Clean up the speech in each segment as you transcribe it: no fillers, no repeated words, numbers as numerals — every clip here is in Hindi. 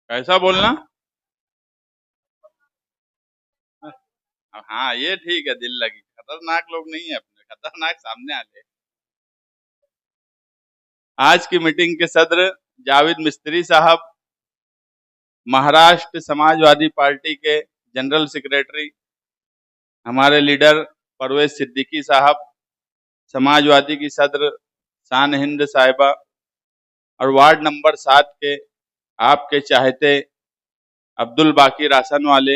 कैसा बोलना। हाँ ये ठीक है, दिल लगी। खतरनाक लोग नहीं है अपने, खतरनाक सामने वाले। आज की मीटिंग के सदर जावेद मिस्त्री साहब, महाराष्ट्र समाजवादी पार्टी के जनरल सेक्रेटरी हमारे लीडर परवेज सिद्दीकी साहब, समाजवादी की सदर शान हिंद साहिबा और वार्ड नंबर 7 के आपके चाहते अब्दुल बाकी रासन वाले,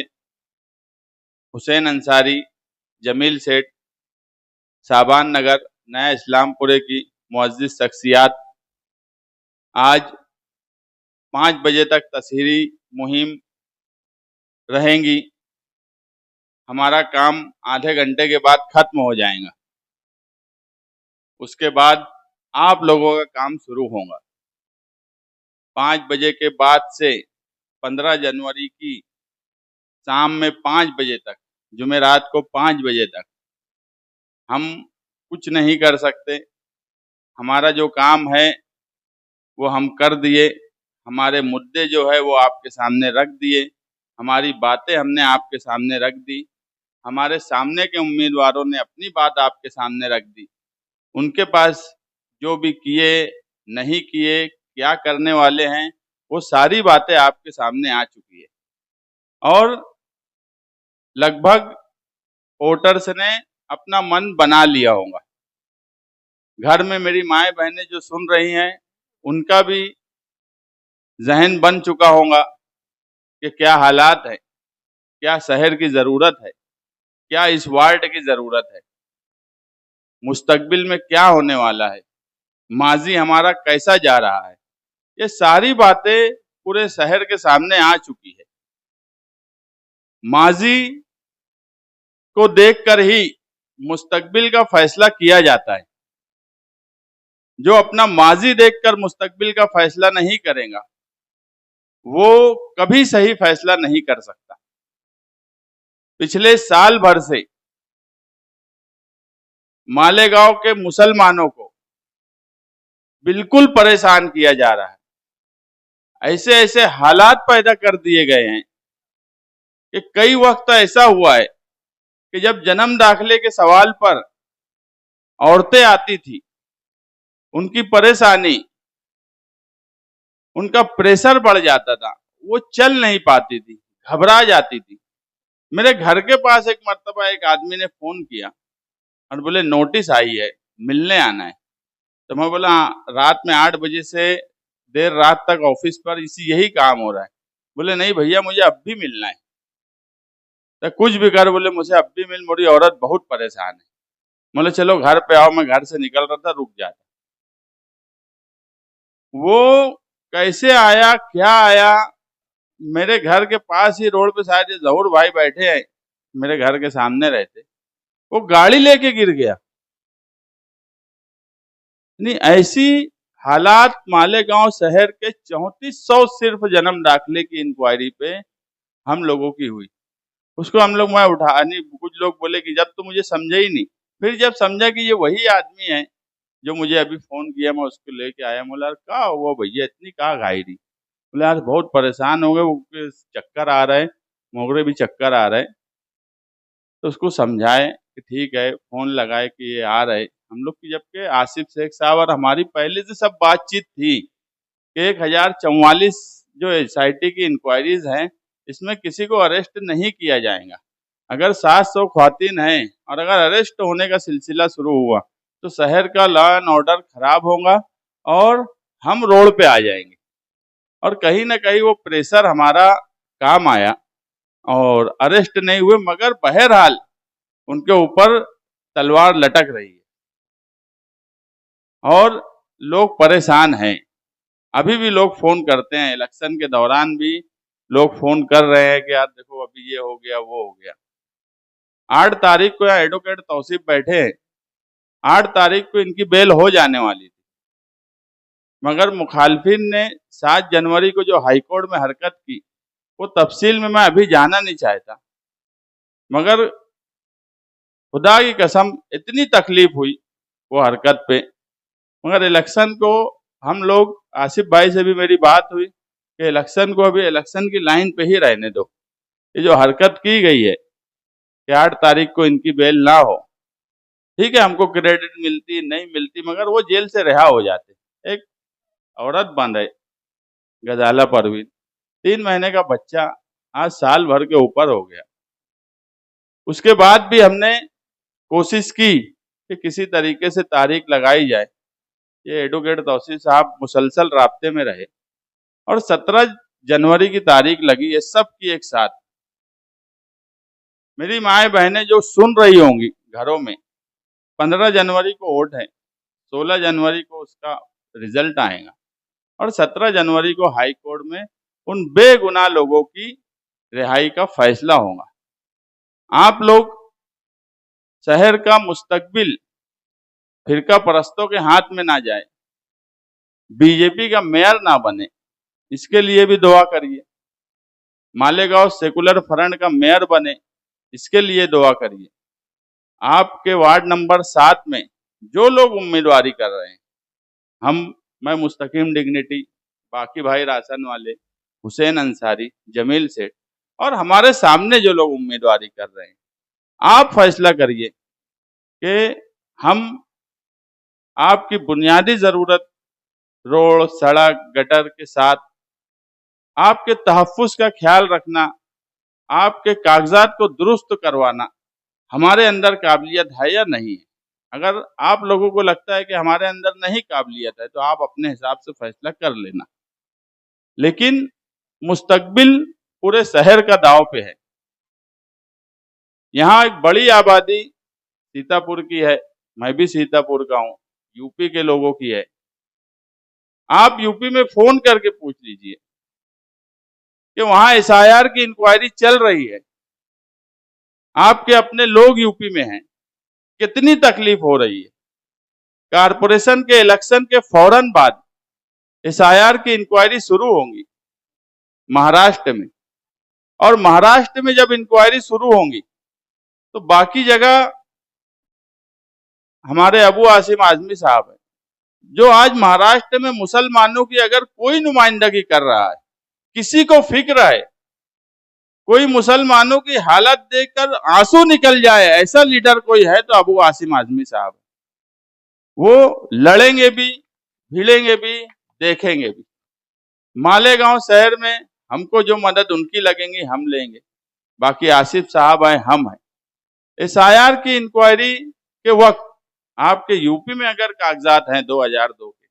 हुसैन अंसारी, जमील सेठ, साबान नगर, नया इस्लामपुरे की मुअज़्ज़िज़ शख्सियात, आज 5 बजे तक तशहीरी मुहिम रहेंगी। हमारा काम आधे घंटे के बाद खत्म हो जाएगा। उसके बाद आप लोगों का काम शुरू होगा। 5 बजे के बाद से 15 जनवरी की शाम में 5 बजे तक, जुमेरात को 5 बजे तक हम कुछ नहीं कर सकते। हमारा जो काम है वो हम कर दिए, हमारे मुद्दे जो है वो आपके सामने रख दिए, हमारी बातें हमने आपके सामने रख दी, हमारे सामने के उम्मीदवारों ने अपनी बात आपके सामने रख दी। उनके पास जो भी किए, नहीं किए, क्या करने वाले हैं, वो सारी बातें आपके सामने आ चुकी है। और लगभग वोटर्स ने अपना मन बना लिया होगा। घर में मेरी माएँ बहनें जो सुन रही हैं, उनका भी जहन बन चुका होगा कि क्या हालात है, क्या शहर की ज़रूरत है, क्या इस वार्ड की ज़रूरत है, मुस्तकबिल में क्या होने वाला है, माजी हमारा कैसा जा रहा है। ये सारी बातें पूरे शहर के सामने आ चुकी है। माजी को देखकर ही मुस्तकबिल का फैसला किया जाता है। जो अपना माजी देखकर मुस्तकबिल का फैसला नहीं करेगा, वो कभी सही फैसला नहीं कर सकता। पिछले साल भर से मालेगांव के मुसलमानों को बिल्कुल परेशान किया जा रहा है। ऐसे ऐसे हालात पैदा कर दिए गए हैं कि कई वक्त ऐसा हुआ है कि जब जन्म दाखिले के सवाल पर औरतें आती थी, उनकी परेशानी, उनका प्रेशर बढ़ जाता था, वो चल नहीं पाती थी, घबरा जाती थी। मेरे घर के पास एक मर्तबा एक आदमी ने फोन किया और बोले नोटिस आई है, मिलने आना है। तो मैं बोला रात में 8 बजे से देर रात तक ऑफिस पर यही काम हो रहा है। बोले नहीं भैया, मुझे अब भी मिलना है। तो कुछ भी कर, बोले मुझे अब भी मिल, मेरी औरत बहुत परेशान है। बोले चलो घर पे आओ, मैं घर से निकल रहा था, रुक जाता। वो कैसे आया, क्या आया, मेरे घर के पास ही रोड पे शायद जहूर भाई बैठे हैं, मेरे घर के सामने रहते, वो गाड़ी लेके गिर गया। नहीं, ऐसी हालात मालेगांव शहर के 3400 सिर्फ जन्म दाखिले की इंक्वायरी पे हम लोगों की हुई। उसको हम लोग मैं उठा नहीं, कुछ लोग बोले कि जब तो मुझे समझा ही नहीं, फिर जब समझा कि ये वही आदमी है जो मुझे अभी फोन किया, मैं उसको लेके आया। बोला क्या हुआ भैया, इतनी कहाँ घाई रही। बोले यार बहुत परेशान हो गए, वो चक्कर आ रहे हैं, मोगरे भी चक्कर आ रहे हैं। तो उसको समझाए कि ठीक है, फोन लगाए कि ये आ रहे हम लोग की। जबकि आसिफ शेख साहब और हमारी पहले से सब बातचीत थी कि 1044 जो एसआईटी की इंक्वायरीज हैं, इसमें किसी को अरेस्ट नहीं किया जाएगा। अगर 700 ख्वातीन हैं और अगर अरेस्ट होने का सिलसिला शुरू हुआ तो शहर का लॉ एंड ऑर्डर खराब होगा और हम रोड पे आ जाएंगे। और कहीं ना कहीं वो प्रेशर हमारा काम आया और अरेस्ट नहीं हुए, मगर बहरहाल उनके ऊपर तलवार लटक रही है और लोग परेशान हैं। अभी भी लोग फोन करते हैं, इलेक्शन के दौरान भी लोग फोन कर रहे हैं कि यार देखो अभी ये हो गया, वो हो गया। 8 तारीख को यहाँ एडवोकेट तौसीफ बैठे हैं, 8 तारीख को इनकी बेल हो जाने वाली थी, मगर मुखालफिन ने 7 जनवरी को जो हाईकोर्ट में हरकत की, वो तफसील में मैं अभी जाना नहीं चाहता, मगर खुदा की कसम इतनी तकलीफ हुई वो हरकत पे। मगर इलेक्शन को हम लोग, आसिफ भाई से भी मेरी बात हुई, कि इलेक्शन को अभी इलेक्शन की लाइन पे ही रहने दो। ये जो हरकत की गई है कि 8 तारीख को इनकी बेल ना हो, ठीक है, हमको क्रेडिट मिलती नहीं मिलती, मगर वो जेल से रिहा हो जाते। एक औरत बंद है गजाला परवीन, 3 महीने का बच्चा, आज साल भर के ऊपर हो गया। उसके बाद भी हमने कोशिश की कि किसी तरीके से तारीख लगाई जाए। ये एडवोकेट तौसीफ साहब मुसलसल राब्ते में रहे और 17 जनवरी की तारीख लगी है सब की एक साथ। मेरी माएँ बहनें जो सुन रही होंगी घरों में, 15 जनवरी को वोट है, 16 जनवरी को उसका रिजल्ट आएगा और 17 जनवरी को हाई कोर्ट में उन बेगुनाह लोगों की रिहाई का फैसला होगा। आप लोग शहर का मुस्तकबिल फिरका परस्तों के हाथ में ना जाए, बीजेपी का मेयर ना बने, इसके लिए भी दुआ करिए। मालेगांव सेकुलर फ्रंट का मेयर बने, इसके लिए दुआ करिए। आपके वार्ड नंबर 7 में जो लोग उम्मीदवारी कर रहे हैं, मैं मुस्तकीम डिग्निटी, बाकी भाई राशन वाले, हुसैन अंसारी, जमील सेठ और हमारे सामने जो लोग उम्मीदवारी कर रहे हैं, आप फैसला करिए कि हम आपकी बुनियादी जरूरत रोड, सड़क, गटर के साथ आपके तहफ्फुज़ का ख्याल रखना, आपके कागजात को दुरुस्त करवाना हमारे अंदर काबिलियत है या नहीं है। अगर आप लोगों को लगता है कि हमारे अंदर नहीं काबिलियत है तो आप अपने हिसाब से फैसला कर लेना, लेकिन मुस्तकबिल पूरे शहर का दांव पे है। यहाँ एक बड़ी आबादी सीतापुर की है, मैं भी सीतापुर का हूँ, यूपी के लोगों की है। आप यूपी में फोन करके पूछ लीजिए कि वहां एसआईआर की इंक्वायरी चल रही है, आपके अपने लोग यूपी में हैं, कितनी तकलीफ हो रही है। कारपोरेशन के इलेक्शन के फौरन बाद एसआईआर की इंक्वायरी शुरू होंगी महाराष्ट्र में, और महाराष्ट्र में जब इंक्वायरी शुरू होंगी तो बाकी जगह हमारे अबू आसिम आजमी साहब है, जो आज महाराष्ट्र में मुसलमानों की अगर कोई नुमाइंदगी कर रहा है, किसी को फिक्र है, कोई मुसलमानों की हालत देखकर आंसू निकल जाए, ऐसा लीडर कोई है तो अबू आसिम आजमी साहब। वो लड़ेंगे भी, भिड़ेंगे भी, देखेंगे भी। मालेगांव शहर में हमको जो मदद उनकी लगेंगी हम लेंगे, बाकी आसिफ साहब हैं, हम हैं। एसआईआर की इंक्वायरी के वक्त आपके यूपी में अगर कागजात हैं 2002 के,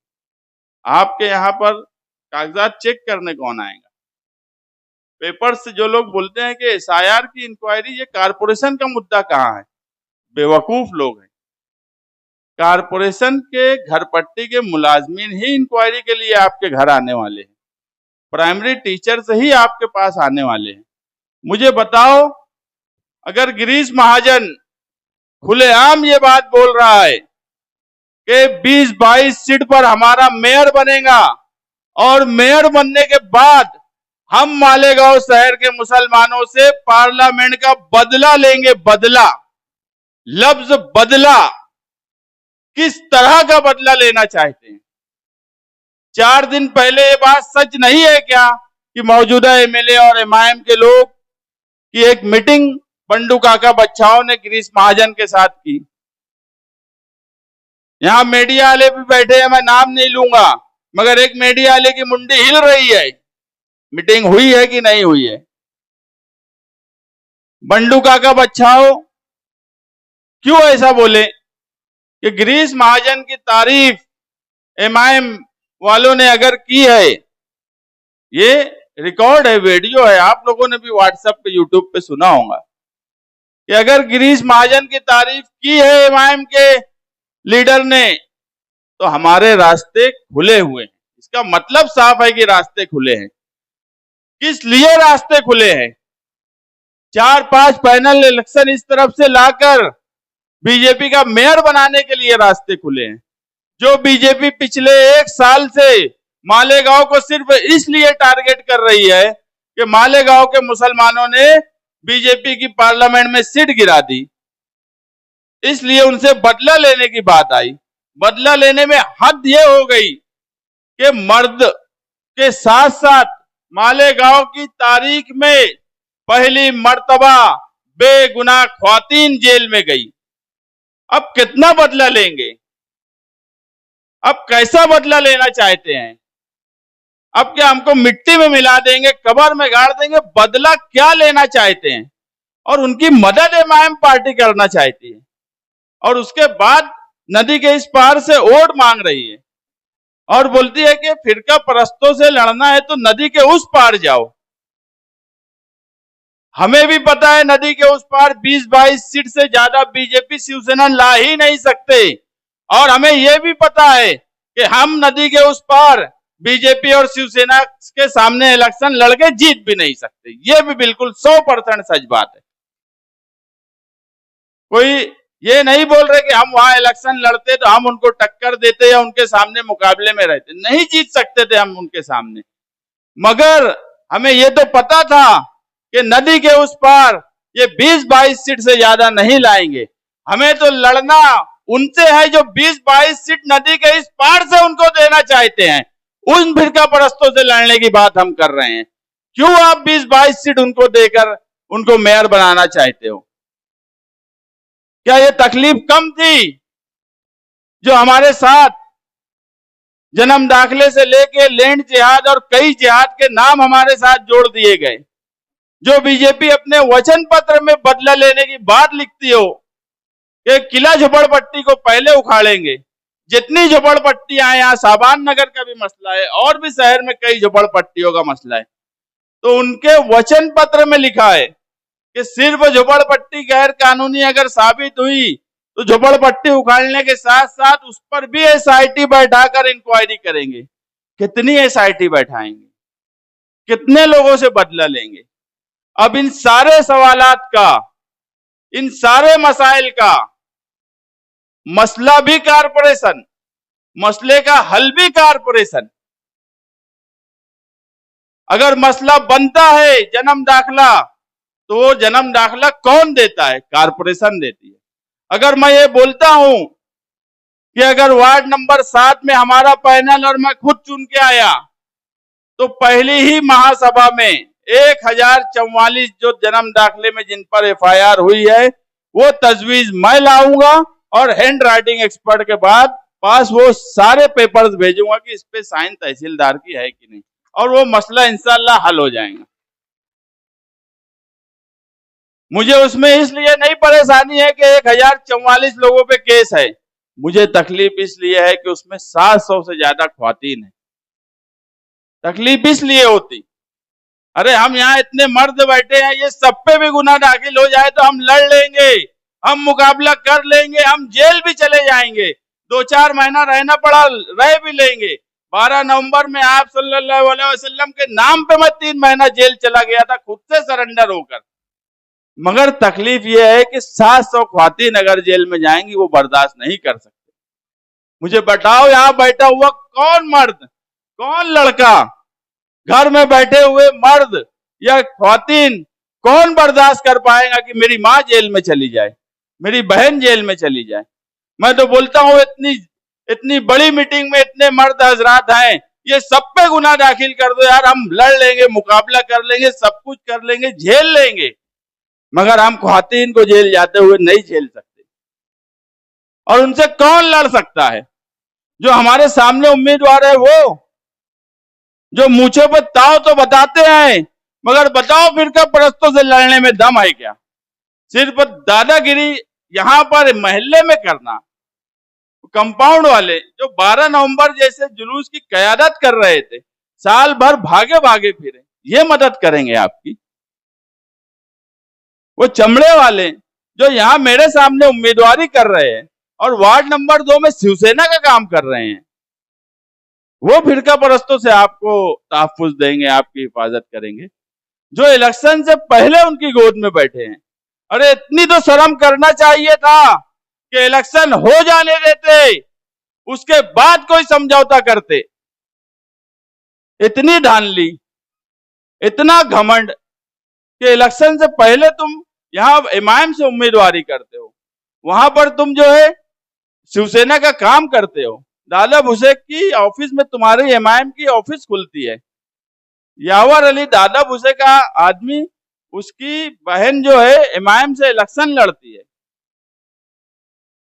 आपके यहाँ पर कागजात चेक करने कौन आएगा? पेपर से जो लोग बोलते हैं कि एसआईआर की इंक्वायरी ये कारपोरेशन का मुद्दा कहाँ है, बेवकूफ लोग हैं। कारपोरेशन के घर पट्टी के मुलाजमीन ही इंक्वायरी के लिए आपके घर आने वाले हैं, प्राइमरी टीचर से ही आपके पास आने वाले हैं। मुझे बताओ, अगर गिरीश महाजन खुलेआम ये बात बोल रहा है कि 20-22 सीट पर हमारा मेयर बनेगा और मेयर बनने के बाद हम मालेगांव शहर के मुसलमानों से पार्लियामेंट का बदला लेंगे, बदला, लफ्ज बदला, किस तरह का बदला लेना चाहते हैं? 4 दिन पहले ये बात सच नहीं है क्या कि मौजूदा एमएलए और एमआईएम के लोग की एक मीटिंग बंडू काका बच्चाओं ने गिरीश महाजन के साथ की? यहां मीडिया वाले भी बैठे हैं, मैं नाम नहीं लूंगा, मगर एक मीडिया वाले की मुंडी हिल रही है। मीटिंग हुई है कि नहीं हुई है? बंडू काका बच्चाओ क्यों ऐसा बोले कि गिरीश महाजन की तारीफ एमआईएम वालों ने अगर की है, ये रिकॉर्ड है, वीडियो है, आप लोगों ने भी व्हाट्सएप पे, यूट्यूब पे सुना होगा कि अगर गिरीश महाजन की तारीफ की है एमआईएम के लीडर ने तो हमारे रास्ते खुले हुए हैं। इसका मतलब साफ है कि रास्ते खुले हैं। किस लिए रास्ते खुले हैं? 4-5 पैनल इलेक्शन इस तरफ से लाकर बीजेपी का मेयर बनाने के लिए रास्ते खुले हैं। जो बीजेपी पिछले 1 साल से मालेगांव को सिर्फ इसलिए टारगेट कर रही है कि मालेगांव के मुसलमानों ने बीजेपी की पार्लियामेंट में सीट गिरा दी, इसलिए उनसे बदला लेने की बात आई। बदला लेने में हद ये हो गई कि मर्द के साथ साथ मालेगांव की तारीख में पहली मर्तबा बेगुनाह ख्वातीन जेल में गई। अब कितना बदला लेंगे? अब कैसा बदला लेना चाहते हैं? अब क्या हमको मिट्टी में मिला देंगे, कब्र में गाड़ देंगे? बदला क्या लेना चाहते हैं? और उनकी मदद एमआईएम पार्टी करना चाहती है और उसके बाद नदी के इस पार से वोट मांग रही है और बोलती है कि फिरका परस्तों से लड़ना है तो नदी के उस पार जाओ। हमें भी पता है नदी के उस पार 20-22 सीट से ज्यादा बीजेपी शिवसेना ला ही नहीं सकते और हमें यह भी पता है कि हम नदी के उस पार बीजेपी और शिवसेना के सामने इलेक्शन लड़के जीत भी नहीं सकते। यह भी बिल्कुल 100% सच बात है। कोई ये नहीं बोल रहे कि हम वहां इलेक्शन लड़ते तो हम उनको टक्कर देते या उनके सामने मुकाबले में रहते, नहीं जीत सकते थे हम उनके सामने। मगर हमें ये तो पता था कि नदी के उस पार ये 20-22 सीट से ज्यादा नहीं लाएंगे। हमें तो लड़ना उनसे है जो 20-22 सीट नदी के इस पार से उनको देना चाहते हैं। उन फिरका परस्तों से लड़ने की बात हम कर रहे हैं। क्यों आप 20-22 सीट उनको देकर उनको मेयर बनाना चाहते हो? क्या ये तकलीफ कम थी जो हमारे साथ जन्म दाखिले से लेके लैंड जिहाद और कई जिहाद के नाम हमारे साथ जोड़ दिए गए? जो बीजेपी अपने वचन पत्र में बदला लेने की बात लिखती हो कि किला झोपड़पट्टी को पहले उखाड़ेंगे। जितनी झोपड़पट्टियां हैं, यहाँ साबान नगर का भी मसला है और भी शहर में कई झोपड़पट्टियों का मसला है, तो उनके वचन पत्र में लिखा है कि सिर्फ झोपड़पट्टी गैर कानूनी अगर साबित हुई तो झोपड़पट्टी उखाड़ने के साथ साथ उस पर भी एसआईटी बैठाकर इंक्वायरी करेंगे। कितनी एसआईटी बैठाएंगे? कितने लोगों से बदला लेंगे? अब इन सारे सवालात का, इन सारे मसाइल का मसला भी कारपोरेशन, मसले का हल भी कारपोरेशन। अगर मसला बनता है जन्म दाखिला, तो वो जन्म दाखिला कौन देता है? कारपोरेशन देती है। अगर मैं ये बोलता हूं कि अगर वार्ड नंबर 7 में हमारा पैनल और मैं खुद चुन के आया तो पहली ही महासभा में 1044 जो जन्म दाखिले में जिन पर एफआईआर हुई है वो तजवीज मैं लाऊंगा और हैंड राइटिंग एक्सपर्ट के बाद पास वो सारे पेपर्स भेजूंगा कि इस पे साइन तहसीलदार की है कि नहीं, और वो मसला इंशाल्लाह हल हो जाएगा। मुझे उसमें इसलिए नहीं परेशानी है कि 1044 लोगों पे केस है, मुझे तकलीफ इसलिए है कि उसमें 700 से ज्यादा ख्वातीन है। तकलीफ इसलिए होती, अरे हम यहाँ इतने मर्द बैठे हैं, ये सब पे भी गुनाह दाखिल हो जाए तो हम लड़ लेंगे, हम मुकाबला कर लेंगे, हम जेल भी चले जाएंगे, 2-4 महीना रहना पड़ा रह भी लेंगे। 12 नवंबर में आप सल्लल्लाहु अलैहि वसल्लम के नाम पे मैं 3 महीना जेल चला गया था खुद से सरेंडर होकर। मगर तकलीफ यह है कि 700 ख्वातीन अगर जेल में जाएंगी वो बर्दाश्त नहीं कर सकते। मुझे बताओ यहाँ बैठा हुआ कौन मर्द, कौन लड़का, घर में बैठे हुए मर्द या ख्वातीन कौन बर्दाश्त कर पाएगा कि मेरी माँ जेल में चली जाए, मेरी बहन जेल में चली जाए? मैं तो बोलता हूँ इतनी बड़ी मीटिंग में इतने मर्द हजरात हैं, ये सब पे गुनाह दाखिल कर दो यार, हम लड़ लेंगे, मुकाबला कर लेंगे, सब कुछ कर लेंगे, झेल लेंगे, मगर हम ख्वातीन को जेल जाते हुए नहीं झेल सकते। और उनसे कौन लड़ सकता है? जो हमारे सामने उम्मीदवार है वो, जो मुझे पर ताव तो बताते हैं, मगर बताओ फिरका परस्तों से लड़ने में दम है क्या? सिर्फ दादागिरी यहां पर मोहल्ले में करना। कंपाउंड वाले जो 12 नवंबर जैसे जुलूस की कयादत कर रहे थे, साल भर भागे भागे फिरे, ये मदद करेंगे आपकी? वो चमड़े वाले जो यहाँ मेरे सामने उम्मीदवारी कर रहे हैं और वार्ड नंबर 2 में शिवसेना का काम कर रहे हैं, वो फिरका परस्तों से आपको तहफ्फुज देंगे, आपकी हिफाजत करेंगे, जो इलेक्शन से पहले उनकी गोद में बैठे हैं। अरे इतनी तो शर्म करना चाहिए था कि इलेक्शन हो जाने देते, उसके बाद कोई समझौता करते। इतनी धांधली, इतना घमंड कि इलेक्शन से पहले तुम यहाँ एमआईएम से उम्मीदवारी करते हो, वहां पर तुम जो है शिवसेना का काम करते हो। दादा भुसेक की ऑफिस में तुम्हारी एमआईएम की ऑफिस खुलती है, यावर अली दादा भूसे का आदमी, उसकी बहन जो है इमाम से इलेक्शन लड़ती है।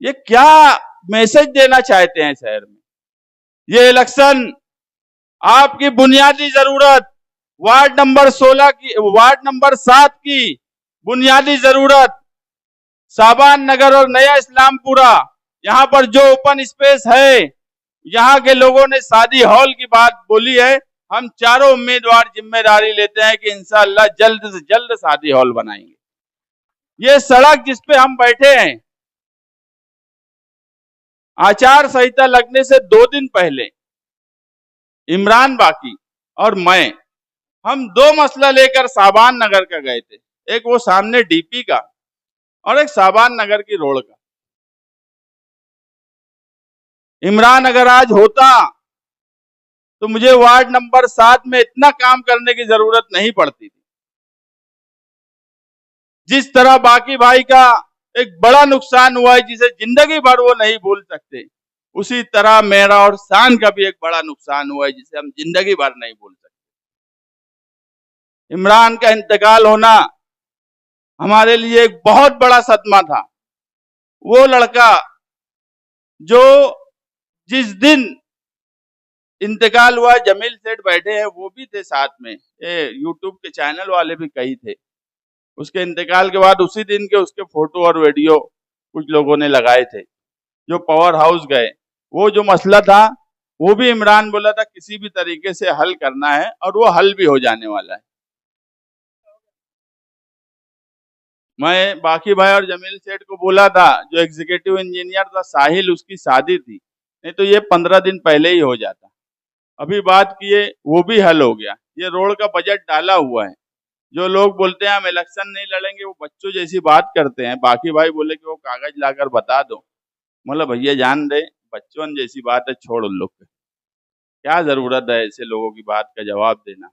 ये क्या मैसेज देना चाहते हैं शहर में? ये इलेक्शन आपकी बुनियादी जरूरत, वार्ड नंबर 16 की, वार्ड नंबर 7 की बुनियादी जरूरत, साबान नगर और नया इस्लामपुरा, यहाँ पर जो ओपन स्पेस है, यहाँ के लोगों ने शादी हॉल की बात बोली है। हम चारों उम्मीदवार जिम्मेदारी लेते हैं कि इंशाअल्लाह जल्द से जल्द शादी हॉल बनाएंगे। ये सड़क जिस पे हम बैठे हैं, आचार संहिता लगने से 2 दिन पहले इमरान बाकी और मैं, हम 2 मसला लेकर साबान नगर का गए थे। एक वो सामने डीपी का और एक साबान नगर की रोड का। इमरान अगर आज होता तो मुझे वार्ड नंबर 7 में इतना काम करने की जरूरत नहीं पड़ती थी। जिस तरह बाकी भाई का एक बड़ा नुकसान हुआ है जिसे जिंदगी भर वो नहीं भूल सकते, उसी तरह मेरा और शान का भी एक बड़ा नुकसान हुआ है जिसे हम जिंदगी भर नहीं भूल सकते। इमरान का इंतकाल होना हमारे लिए एक बहुत बड़ा सदमा था। वो लड़का जो जिस दिन इंतकाल हुआ, जमील सेठ बैठे हैं, वो भी थे साथ में, यूट्यूब के चैनल वाले भी कई थे। उसके इंतकाल के बाद उसी दिन के उसके फोटो और वीडियो कुछ लोगों ने लगाए थे। जो पावर हाउस गए, वो जो मसला था वो भी इमरान बोला था किसी भी तरीके से हल करना है, और वो हल भी हो जाने वाला है। मैं बाकी भाई और जमील सेठ को बोला था, जो एग्जीक्यूटिव इंजीनियर था साहिल, उसकी शादी थी, नहीं तो ये 15 दिन पहले ही हो जाता। अभी बात किए, वो भी हल हो गया। ये रोड का बजट डाला हुआ है। जो लोग बोलते हैं हम इलेक्शन नहीं लड़ेंगे, वो बच्चों जैसी बात करते हैं। बाकी भाई बोले कि वो कागज लाकर बता दो। मतलब भैया जान दे, बच्चों जैसी बात है, छोड़ उन लोग, क्या जरूरत है ऐसे लोगों की बात का जवाब देना,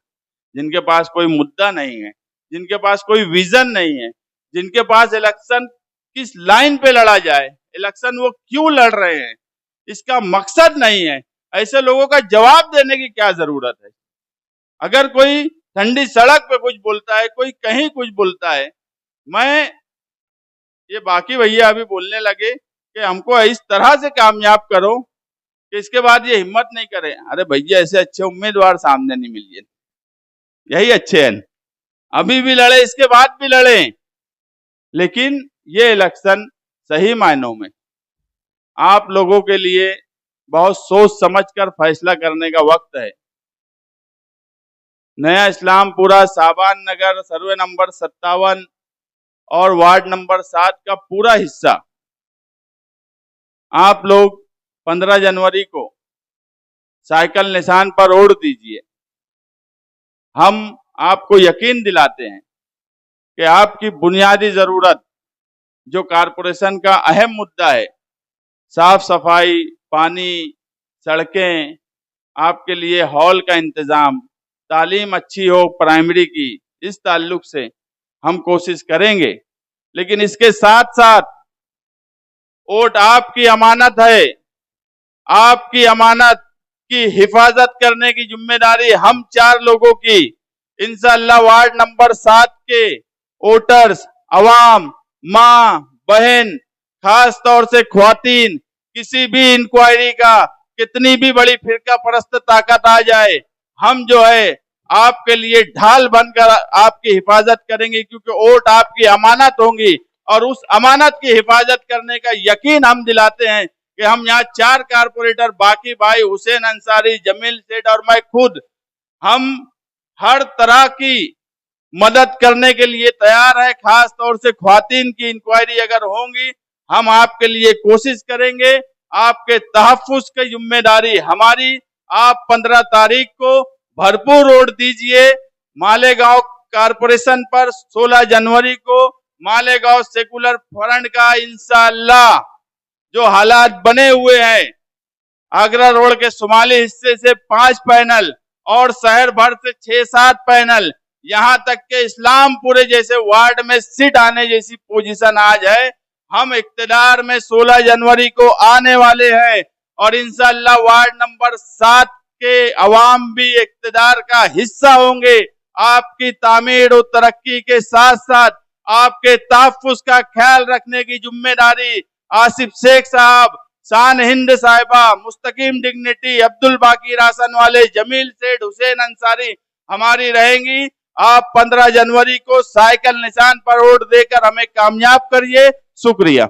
जिनके पास कोई मुद्दा नहीं है, जिनके पास कोई विजन नहीं है, जिनके पास इलेक्शन किस लाइन पे लड़ा जाए, इलेक्शन वो क्यों लड़ रहे हैं, इसका मकसद नहीं है। ऐसे लोगों का जवाब देने की क्या जरूरत है? अगर कोई ठंडी सड़क पे कुछ बोलता है, कोई कहीं कुछ बोलता है, मैं ये बाकी भैया अभी बोलने लगे कि हमको इस तरह से कामयाब करो कि इसके बाद ये हिम्मत नहीं करे। अरे भैया, ऐसे अच्छे उम्मीदवार सामने नहीं मिलिए, यही अच्छे हैं। अभी भी लड़े, इसके बाद भी लड़े, लेकिन ये इलेक्शन सही मायनों में आप लोगों के लिए बहुत सोच समझकर फैसला करने का वक्त है। नया इस्लामपुरा, साबान नगर, सर्वे नंबर 57 और वार्ड नंबर 7 का पूरा हिस्सा आप लोग 15 जनवरी को साइकिल निशान पर वोट दीजिए। हम आपको यकीन दिलाते हैं कि आपकी बुनियादी जरूरत, जो कारपोरेशन का अहम मुद्दा है, साफ सफाई, पानी, सड़कें, आपके लिए हॉल का इंतजाम, तालीम अच्छी हो प्राइमरी की, इस ताल्लुक से हम कोशिश करेंगे। लेकिन इसके साथ साथ वोट आपकी अमानत है, आपकी अमानत की हिफाजत करने की जिम्मेदारी हम 4 लोगों की। इंशाअल्लाह वार्ड नंबर 7 के वोटर्स, अवाम, माँ बहन, खास तौर से ख्वातीन, किसी भी इंक्वायरी का कितनी भी बड़ी फिरका परस्त ताकत आ जाए, हम जो है आपके लिए ढाल बनकर आपकी हिफाजत करेंगे, क्योंकि वोट आपकी अमानत होंगी। और उस अमानत की हिफाजत करने का यकीन हम दिलाते हैं कि हम यहाँ 4 कारपोरेटर, बाकी भाई, हुसैन अंसारी, जमील सेठ और मैं खुद, हम हर तरह की मदद करने के लिए तैयार है। खास तौर से ख्वातीन की इंक्वायरी अगर होंगी, हम आपके लिए कोशिश करेंगे। आपके तहफ्फुज की जिम्मेदारी हमारी। आप 15 तारीख को भरपूर वोट दीजिए। मालेगांव कारपोरेशन पर 16 जनवरी को मालेगांव सेकुलर फ्रंट का इंशाअल्लाह जो हालात बने हुए हैं, आगरा रोड के शुमाली हिस्से से 5 पैनल और शहर भर से 6-7 पैनल, यहां तक के इस्लामपुरे जैसे वार्ड में सीट आने जैसी पोजीशन आज है। हम इक्तदार में 16 जनवरी को आने वाले हैं और इंशाअल्लाह वार्ड नंबर 7 के अवाम भी इक़्तिदार का हिस्सा होंगे। आपकी तामीर और तरक्की के साथ साथ आपके तहफ़्फ़ुज़ का ख्याल रखने की जिम्मेदारी आसिफ शेख साहब, शान हिंद साहिबा, मुस्तकीम डिग्निटी, अब्दुल बाकी रासन वाले, जमील सेठ, हुसैन अंसारी हमारी रहेंगी। आप 15 जनवरी को साइकिल निशान पर वोट देकर हमें कामयाब करिए। शुक्रिया।